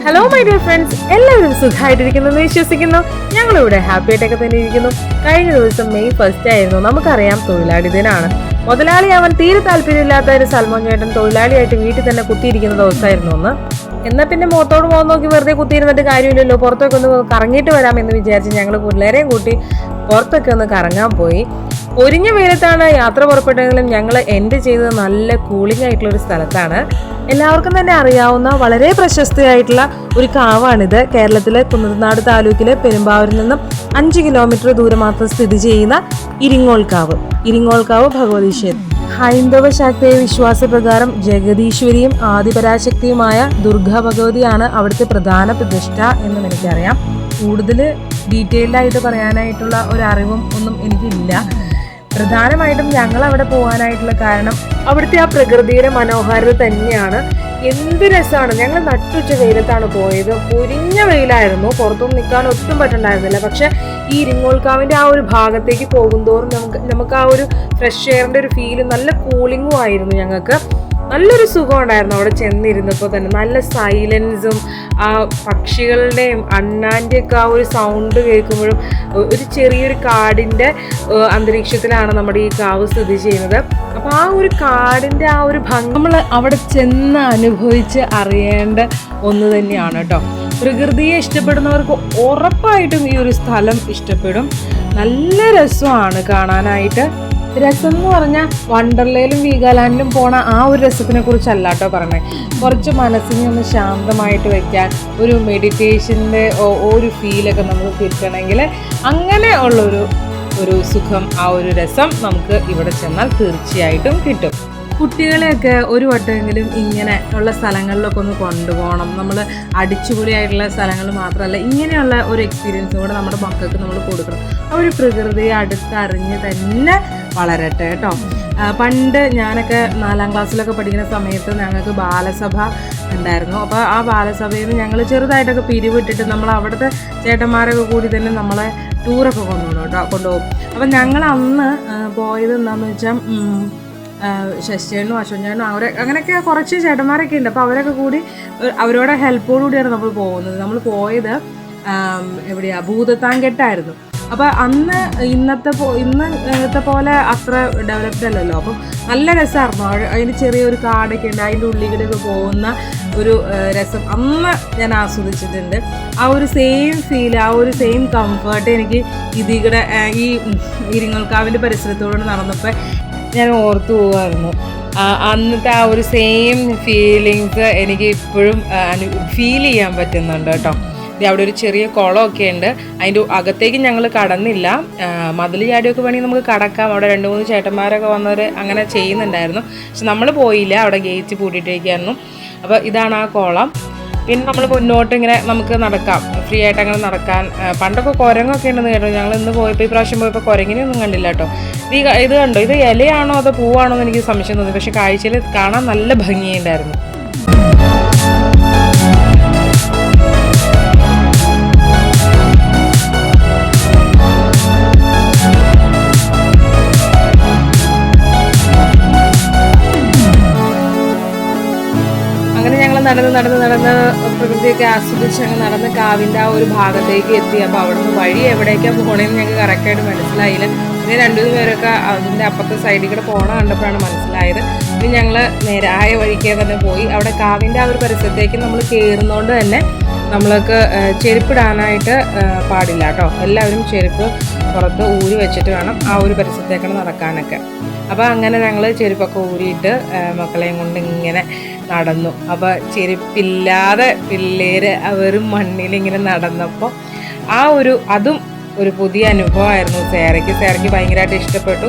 Hello my dear friends, എല്ലാവരും സുഖമായിട്ടിരിക്കുന്നു വിശ്വസിക്കുന്നു. ഞങ്ങളിവിടെ ഹാപ്പി ആയിട്ടൊക്കെ തന്നെ ഇരിക്കുന്നു. കഴിഞ്ഞ ദിവസം മെയ് 1 ആയിരുന്നു. നമുക്കറിയാം തൊഴിലാളി ദിനമാണ്. മുതലാളിയാവാൻ തീരെ താല്പര്യമില്ലാത്ത ഒരു സൽമാൻ ചേട്ടൻ തൊഴിലാളിയായിട്ട് വീട്ടിൽ തന്നെ കുത്തിയിരിക്കുന്ന ദിവസമായിരുന്നു ഒന്ന്. എന്നാൽ പിന്നെ മുഖത്തോട് മുഖം നോക്കി വെറുതെ കുത്തിയിരുന്നിട്ട് കാര്യമില്ലല്ലോ, പുറത്തൊക്കെ ഒന്ന് കറങ്ങിയിട്ട് വരാമെന്ന് വിചാരിച്ച് ഞങ്ങൾ പിള്ളേരെയും കൂട്ടി പുറത്തൊക്കെ ഒന്ന് കറങ്ങാൻ പോയി. ഒരിഞ്ഞ വെയിലത്താണ് യാത്ര പുറപ്പെട്ടെങ്കിലും ഞങ്ങൾ എൻഡ് ചെയ്തത് നല്ല കൂളിംഗ് ആയിട്ടുള്ള ഒരു സ്ഥലത്താണ്. എല്ലാവർക്കും തന്നെ അറിയാവുന്ന വളരെ പ്രശസ്തയായിട്ടുള്ള ഒരു കാവാണിത്. കേരളത്തിലെ കുന്നത്തനാട് താലൂക്കിലെ പെരുമ്പാവൂരിൽ നിന്നും 5 കിലോമീറ്റർ ദൂരം മാത്രം സ്ഥിതി ചെയ്യുന്ന ഇരിങ്ങോൾക്കാവ് ഭഗവതി ക്ഷേത്രം. ഹൈന്ദവ ശാക്തേയ വിശ്വാസപ്രകാരം ജഗദീശ്വരിയും ആദിപരാശക്തിയുമായ ദുർഗാ ഭഗവതിയാണ് അവിടുത്തെ പ്രധാന പ്രതിഷ്ഠ എന്നും എനിക്കറിയാം. കൂടുതൽ ഡീറ്റെയിൽഡ് ആയിട്ട് പറയാനായിട്ടുള്ള ഒരു അറിവും ഒന്നും എനിക്കില്ല. പ്രധാനമായിട്ടും ഞങ്ങൾ അവിടെ പോകാനായിട്ടുള്ള കാരണം അവിടുത്തെ ആ പ്രകൃതിയുടെ മനോഹാരിത തന്നെയാണ്. എന്ത് രസമാണ്. ഞങ്ങൾ നട്ടുച്ച വെയിലത്താണ് പോയത്. പൊരിഞ്ഞ വെയിലായിരുന്നു, പുറത്തൊന്നും നിൽക്കാൻ ഒട്ടും പറ്റുന്നുണ്ടായിരുന്നില്ല. പക്ഷെ ഈ ഇരിങ്ങോൾക്കാവിൻ്റെ ആ ഒരു ഭാഗത്തേക്ക് പോകുന്തോറും നമുക്ക് ആ ഒരു ഫ്രഷ് എയറിൻ്റെ ഒരു ഫീല്, നല്ല കൂളിങ്ങും ആയിരുന്നു. ഞങ്ങൾക്ക് നല്ലൊരു സുഖം ഉണ്ടായിരുന്നു അവിടെ ചെന്നിരുന്നപ്പോൾ തന്നെ. നല്ല സൈലൻസും ആ പക്ഷികളുടെയും അണ്ണാൻ്റെയൊക്കെ ആ ഒരു സൗണ്ട് കേൾക്കുമ്പോഴും ഒരു ചെറിയൊരു കാടിൻ്റെ അന്തരീക്ഷത്തിലാണ് നമ്മുടെ ഈ കാവ് സ്ഥിതി ചെയ്യുന്നത്. അപ്പോൾ ആ ഒരു കാടിൻ്റെ ആ ഒരു ഭംഗി നമ്മൾ അവിടെ ചെന്ന് അനുഭവിച്ച് അറിയേണ്ട ഒന്ന് തന്നെയാണ് കേട്ടോ. പ്രകൃതിയെ ഇഷ്ടപ്പെടുന്നവർക്ക് ഉറപ്പായിട്ടും ഈ ഒരു സ്ഥലം ഇഷ്ടപ്പെടും. നല്ല രസമാണ് കാണാനായിട്ട്. രസം എന്ന് പറഞ്ഞാൽ വണ്ടർലയിലും വീഗാലാൻഡിലും പോണ ആ ഒരു രസത്തിനെ കുറിച്ചല്ല കേട്ടോ പറഞ്ഞത്. കുറച്ച് മനസ്സിനെ ഒന്ന് ശാന്തമായിട്ട് വെക്കാൻ, ഒരു മെഡിറ്റേഷൻ്റെ ഒരു ഫീലൊക്കെ നമുക്ക് കിട്ടണമെങ്കിൽ അങ്ങനെ ഉള്ളൊരു സുഖം, ആ ഒരു രസം നമുക്ക് ഇവിടെ ചെന്നാൽ തീർച്ചയായിട്ടും കിട്ടും. കുട്ടികളെയൊക്കെ ഒരു വട്ടമെങ്കിലും ഇങ്ങനെ ഉള്ള സ്ഥലങ്ങളിലൊക്കെ ഒന്ന് കൊണ്ടുപോകണം. നമ്മൾ അടിച്ചുപൊളിയായിട്ടുള്ള സ്ഥലങ്ങൾ മാത്രമല്ല, ഇങ്ങനെയുള്ള ഒരു എക്സ്പീരിയൻസും കൂടെ നമ്മുടെ മക്കൾക്ക് നമ്മൾ കൊടുക്കണം. ആ ഒരു പ്രകൃതിയെ അടുത്തറിഞ്ഞ് തന്നെ വളരട്ടെ കേട്ടോ. പണ്ട് ഞാനൊക്കെ 4ാം ക്ലാസ്സിലൊക്കെ പഠിക്കുന്ന സമയത്ത് ഞങ്ങൾക്ക് ബാലസഭ ഉണ്ടായിരുന്നു. അപ്പോൾ ആ ബാലസഭയിൽ നിന്ന് ഞങ്ങൾ ചെറുതായിട്ടൊക്കെ പിരിവിട്ടിട്ട് നമ്മൾ അവിടുത്തെ ചേട്ടന്മാരൊക്കെ കൂടി തന്നെ നമ്മളെ ടൂറൊക്കെ കൊണ്ടുപോകും. അപ്പം ഞങ്ങൾ അന്ന് പോയത് എന്താണെന്ന് വെച്ചാൽ ശശിചേട്ടനും അശ്വൻ അങ്ങനെയൊക്കെ കുറച്ച് ചേട്ടന്മാരൊക്കെ ഉണ്ട്. അപ്പോൾ അവരൊക്കെ കൂടി അവരോടെ ഹെൽപ്പോടുകൂടിയാണ് നമ്മൾ പോകുന്നത്. നമ്മൾ പോയത് എവിടെയാണ്, ഭൂതത്താൻകെട്ടായിരുന്നു. അപ്പോൾ അന്ന് ഇന്നത്തെ പോലെ അത്ര ഡെവലപ്ഡ് അല്ലല്ലോ. അപ്പം നല്ല രസമായിരുന്നു. അതിന് ചെറിയൊരു കാടൊക്കെ ഉണ്ട്, അതിൻ്റെ ഉള്ളിലൂടെയൊക്കെ പോകുന്ന ഒരു രസം അന്ന് ഞാൻ ആസ്വദിച്ചിട്ടുണ്ട്. ആ ഒരു സെയിം ഫീൽ, ആ ഒരു സെയിം കംഫേർട്ട് എനിക്ക് ഇതിവിടെ ഈ ഇരിങ്ങോൾക്കാവിൻ്റെ പരിസരത്തോടെ നടന്നപ്പോൾ ഞാൻ ഓർത്തു പോകായിരുന്നു. അന്നത്തെ ആ ഒരു സെയിം ഫീലിങ്സ് എനിക്ക് ഇപ്പോഴും ഫീൽ ചെയ്യാൻ പറ്റുന്നുണ്ട് കേട്ടോ. അവിടെ ഒരു ചെറിയ കുളമൊക്കെ ഉണ്ട്. അതിൻ്റെ അകത്തേക്ക് ഞങ്ങൾ കടന്നില്ല. മതിൽ ചാടിയൊക്കെ വേണമെങ്കിൽ നമുക്ക് കടക്കാം. അവിടെ 2-3 ചേട്ടന്മാരൊക്കെ വന്നവർ അങ്ങനെ ചെയ്യുന്നുണ്ടായിരുന്നു. പക്ഷെ നമ്മൾ പോയില്ല, അവിടെ ഗേറ്റ് പൂട്ടിയിട്ടേക്കായിരുന്നു. അപ്പോൾ ഇതാണ് ആ കുളം. പിന്നെ നമ്മൾ മുന്നോട്ട് ഇങ്ങനെ നമുക്ക് നടക്കാം, ഫ്രീ ആയിട്ട് അങ്ങനെ നടക്കാൻ. പണ്ടൊക്കെ കുരങ്ങൊക്കെ ഉണ്ടെന്ന് കേട്ടോ. ഞങ്ങൾ ഇന്ന് പോയപ്പോൾ, ഈ പ്രാവശ്യം പോയപ്പോൾ കുരങ്ങിനെയൊന്നും കണ്ടില്ല കേട്ടോ. ഇത് കണ്ടോ, ഇത് ഇലയാണോ അതോ പൂവാണോ എന്ന് എനിക്ക് സംശയം തോന്നി. പക്ഷെ കാഴ്ചയിൽ കാണാൻ നല്ല ഭംഗിയുണ്ടായിരുന്നു. നടന്ന് പ്രകൃതിയൊക്കെ ആസ്വദിച്ച് അങ്ങ് നടന്ന് കാവിൻ്റെ ആ ഒരു ഭാഗത്തേക്ക് എത്തി. അപ്പോൾ അവിടെ നിന്ന് വഴി എവിടേക്കാണ് പോകണമെന്ന് ഞങ്ങൾക്ക് കറക്റ്റായിട്ട് മനസ്സിലായില്ല. പിന്നെ 2-3 പേരൊക്കെ അതിൻ്റെ അപ്പുറത്തെ സൈഡിൽ കൂടെ പോകണം കണ്ടപ്പോഴാണ് മനസ്സിലായത്. പിന്നെ ഞങ്ങൾ നേരായ വഴിക്കേ തന്നെ പോയി. അവിടെ കാവിൻ്റെ ആ ഒരു പരിസരത്തേക്ക് നമ്മൾ കയറുന്നതുകൊണ്ട് തന്നെ നമ്മൾക്ക് ചെരുപ്പിടാനായിട്ട് പാടില്ല കേട്ടോ. എല്ലാവരും ചെരുപ്പ് പുറത്ത് ഊരി വെച്ചിട്ട് വേണം ആ ഒരു പരിസരത്തേക്കാണ് നടക്കാനൊക്കെ. അപ്പോൾ അങ്ങനെ ഞങ്ങൾ ചെരുപ്പൊക്കെ ഊരിയിട്ട് മക്കളെയും കൊണ്ട് ഇങ്ങനെ നടന്നു. അപ്പോൾ ചെരുപ്പില്ലാതെ പിള്ളേർ വെറും മണ്ണിലിങ്ങനെ നടന്നപ്പോൾ അതും ഒരു പുതിയ അനുഭവമായിരുന്നു. സേറയ്ക്ക് ഭയങ്കരമായിട്ട് ഇഷ്ടപ്പെട്ടു.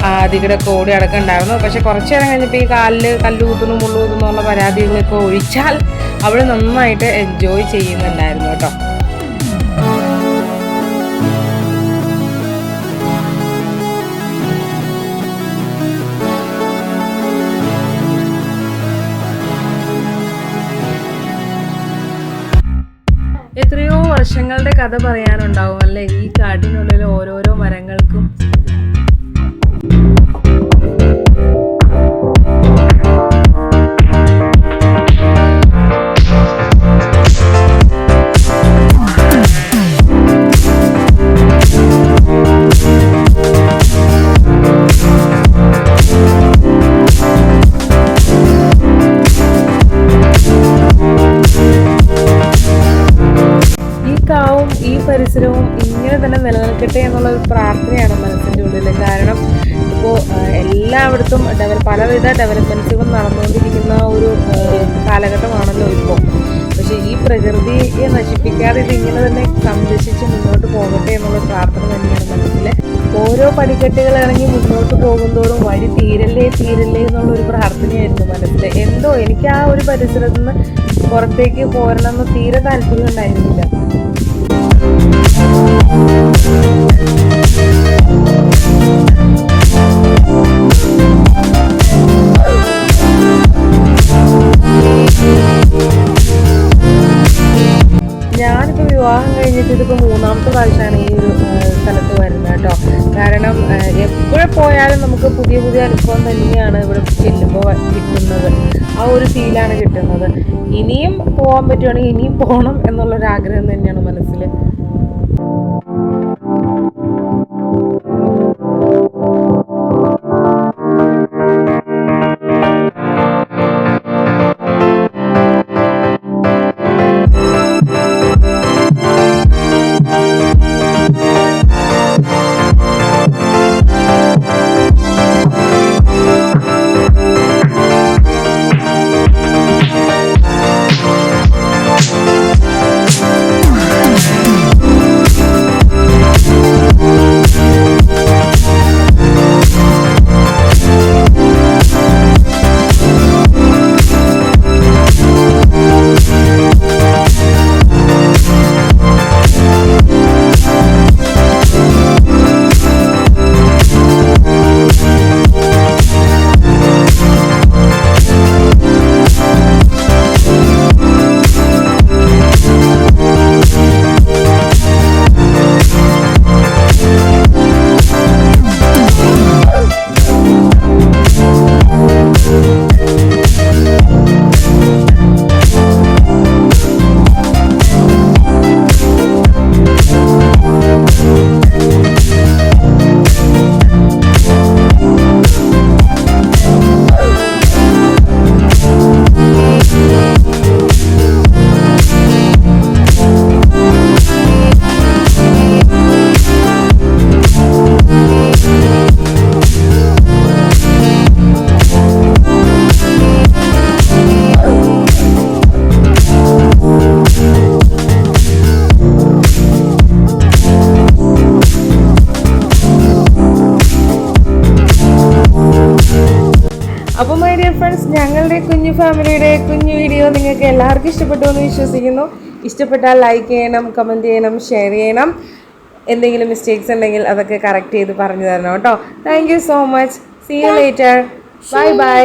അതിവിടെ ഓടി അടക്കമുണ്ടായിരുന്നു. പക്ഷെ കുറച്ച് നേരം കഴിഞ്ഞപ്പോൾ ഈ കാലിൽ കല്ല് കുത്തുന്നു മുള്ളു കുത്തുന്നു എന്നുള്ള പരാതികളൊക്കെ ഒഴിച്ചാൽ അവൾ നന്നായിട്ട് എൻജോയ് ചെയ്യുന്നുണ്ടായിരുന്നു കേട്ടോ. എത്രയോ വർഷങ്ങളുടെ കഥ പറയാനുണ്ടാവും അല്ലേ ഈ കാട്ടിനുള്ളിൽ ഓരോരോ മരങ്ങൾക്കും. പരിസരവും ഇങ്ങനെ തന്നെ നിലനിൽക്കട്ടെ എന്നുള്ള ഒരു പ്രാർത്ഥനയാണ് മനസ്സിൻ്റെ ഉള്ളിൽ. കാരണം ഇപ്പോൾ എല്ലായിടത്തും പലവിധ ഡെവലപ്മെൻറ്റ്സുകളും നടന്നുകൊണ്ടിരിക്കുന്ന ഒരു കാലഘട്ടമാണല്ലോ ഇപ്പോൾ. പക്ഷേ ഈ പ്രകൃതിയെ നശിപ്പിക്കാതെ ഇതിങ്ങനെ തന്നെ സംരക്ഷിച്ച് മുന്നോട്ട് പോകട്ടെ എന്നുള്ള പ്രാർത്ഥന തന്നെയാണ് മനസ്സിൽ. ഓരോ പടിക്കെട്ടുകൾ ഇറങ്ങി മുന്നോട്ട് പോകുന്തോറും വഴി തീരല്ലേ എന്നുള്ളൊരു പ്രാർത്ഥനയായിരുന്നു മനസ്സിൽ. എന്തോ എനിക്ക് ആ ഒരു പരിസരത്ത് നിന്ന് പുറത്തേക്ക് പോരണമെന്ന് തീരെ താല്പര്യം ഉണ്ടായിരുന്നില്ല. ഞാനിപ്പോൾ വിവാഹം കഴിഞ്ഞിട്ട് ഇതിപ്പോൾ 3ാമത്തെ പ്രാവശ്യമാണ് ഈ ഒരു സ്ഥലത്ത് വരുന്നത് കേട്ടോ. കാരണം എപ്പോഴും പോയാലും നമുക്ക് പുതിയ പുതിയ അനുഭവം തന്നെയാണ് ഇവിടെ ചെല്ലുമ്പോൾ കിട്ടുന്നത്. ആ ഒരു ഫീലാണ് കിട്ടുന്നത്. ഇനിയും പോകാൻ പറ്റുവാണെങ്കിൽ ഇനിയും പോകണം എന്നുള്ളൊരാഗ്രഹം തന്നെയാണ് മനസ്സിൽ. അപ്പോൾ മൈ ഡിയർ ഫ്രണ്ട്സ്, ഞങ്ങളുടെ കുഞ്ഞു ഫാമിലിയുടെ കുഞ്ഞു വീഡിയോ നിങ്ങൾക്ക് എല്ലാവർക്കും ഇഷ്ടപ്പെട്ടു എന്ന് വിശ്വസിക്കുന്നു. ഇഷ്ടപ്പെട്ടാൽ ലൈക്ക് ചെയ്യണം, കമൻറ്റ് ചെയ്യണം, ഷെയർ ചെയ്യണം. എന്തെങ്കിലും മിസ്റ്റേക്സ് ഉണ്ടെങ്കിൽ അതൊക്കെ കറക്റ്റ് ചെയ്ത് പറഞ്ഞു തരണം കേട്ടോ. Thank you so much. See you later. Bye by.